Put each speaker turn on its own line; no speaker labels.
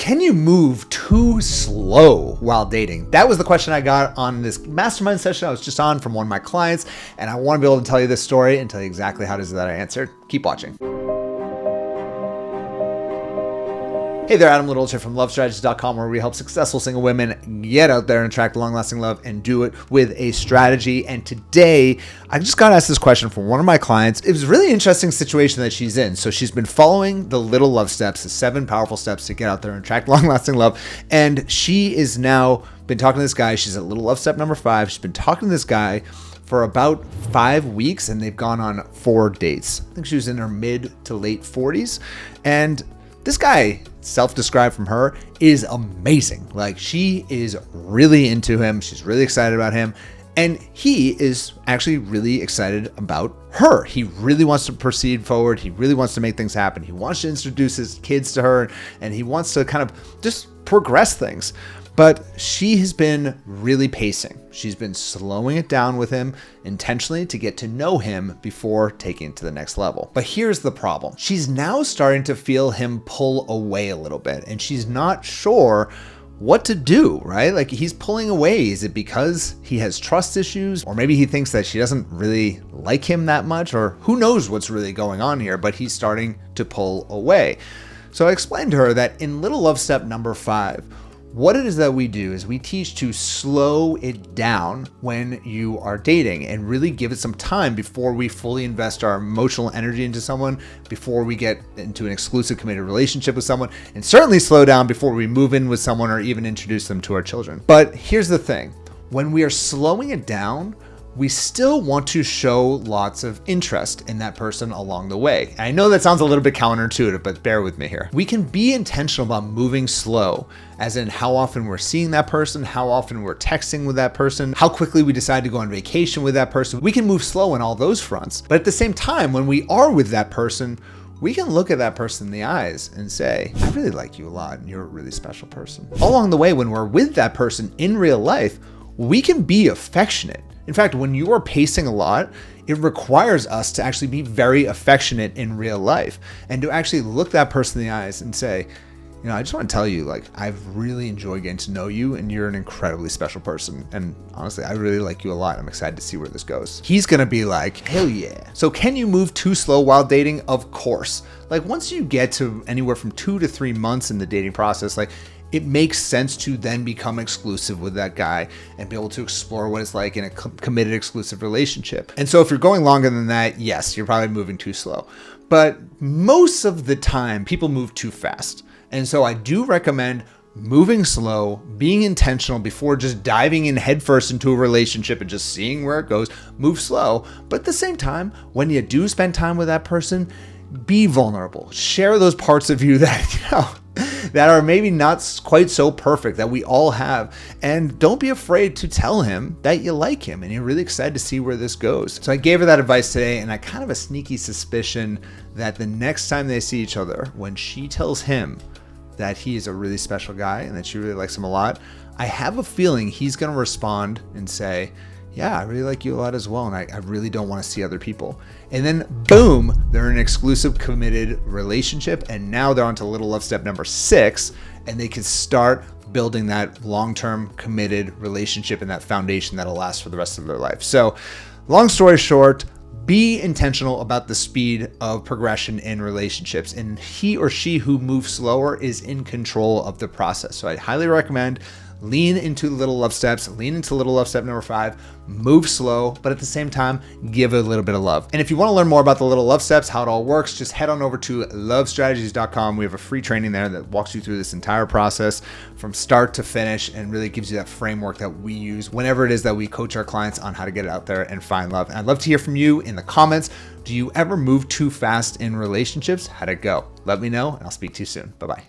Can you move too slow while dating? That was the question I got on this mastermind session I was just on from one of my clients, and I want to be able to tell you this story and tell you exactly how it is that I answered. Keep watching. Hey there, Adam Little here from lovestrategies.com, where we help successful single women get out there and attract long-lasting love and do it with a strategy. And today, I just got asked this question from one of my clients. It was a really interesting situation that she's in. So she's been following the little love steps, the 7 powerful steps to get out there and attract long-lasting love. And she is now been talking to this guy. She's at little love step number 5. She's been talking to this guy for about 5 weeks, and they've gone on 4 dates. I think she was in her mid to late 40s. And this guy, self-described from her, is amazing. Like, she is really into him. She's really excited about him. And he is actually really excited about her. He really wants to proceed forward. He really wants to make things happen. He wants to introduce his kids to her, and he wants to kind of just progress things. But she has been really pacing. She's been slowing it down with him intentionally to get to know him before taking it to the next level. But here's the problem. She's now starting to feel him pull away a little bit, and she's not sure what to do, right? Like, he's pulling away. Is it because he has trust issues? Or maybe he thinks that she doesn't really like him that much, or who knows what's really going on here, but he's starting to pull away. So I explained to her that in little love step number 5, what it is that we do is we teach to slow it down when you are dating and really give it some time before we fully invest our emotional energy into someone, before we get into an exclusive committed relationship with someone, and certainly slow down before we move in with someone or even introduce them to our children. But here's the thing. When we are slowing it down, we still want to show lots of interest in that person along the way. I know that sounds a little bit counterintuitive, but bear with me here. We can be intentional about moving slow, as in how often we're seeing that person, how often we're texting with that person, how quickly we decide to go on vacation with that person. We can move slow in all those fronts. But at the same time, when we are with that person, we can look at that person in the eyes and say, I really like you a lot, and you're a really special person. Along the way, when we're with that person in real life, we can be affectionate. In fact, when you are pacing a lot, it requires us to actually be very affectionate in real life and to actually look that person in the eyes and say, you know, I just want to tell you, like, I've really enjoyed getting to know you, and you're an incredibly special person. And honestly, I really like you a lot. I'm excited to see where this goes. He's going to be like, hell yeah. So can you move too slow while dating? Of course. Like, once you get to anywhere from 2 to 3 months in the dating process, like, it makes sense to then become exclusive with that guy and be able to explore what it's like in a committed exclusive relationship. And so if you're going longer than that, yes, you're probably moving too slow. But most of the time, people move too fast. And so I do recommend moving slow, being intentional before just diving in headfirst into a relationship and just seeing where it goes. Move slow. But at the same time, when you do spend time with that person, be vulnerable. Share those parts of you that, you know, that are maybe not quite so perfect that we all have. And don't be afraid to tell him that you like him and you're really excited to see where this goes. So I gave her that advice today, and I kind of have a sneaky suspicion that the next time they see each other, when she tells him that he is a really special guy and that she really likes him a lot, I have a feeling he's going to respond and say, yeah, I really like you a lot as well, and I really don't want to see other people. And then boom, they're in an exclusive committed relationship, and now they're on to little love step number 6, and they can start building that long-term committed relationship and that foundation that'll last for the rest of their life. So long story short, be intentional about the speed of progression in relationships, and he or she who moves slower is in control of the process. So I highly recommend lean into little love steps, lean into little love step number 5, move slow, but at the same time, give it a little bit of love. And if you want to learn more about the little love steps, how it all works, just head on over to lovestrategies.com. We have a free training there that walks you through this entire process from start to finish and really gives you that framework that we use whenever it is that we coach our clients on how to get it out there and find love. And I'd love to hear from you in the comments. Do you ever move too fast in relationships? How'd it go? Let me know, and I'll speak to you soon. Bye-bye.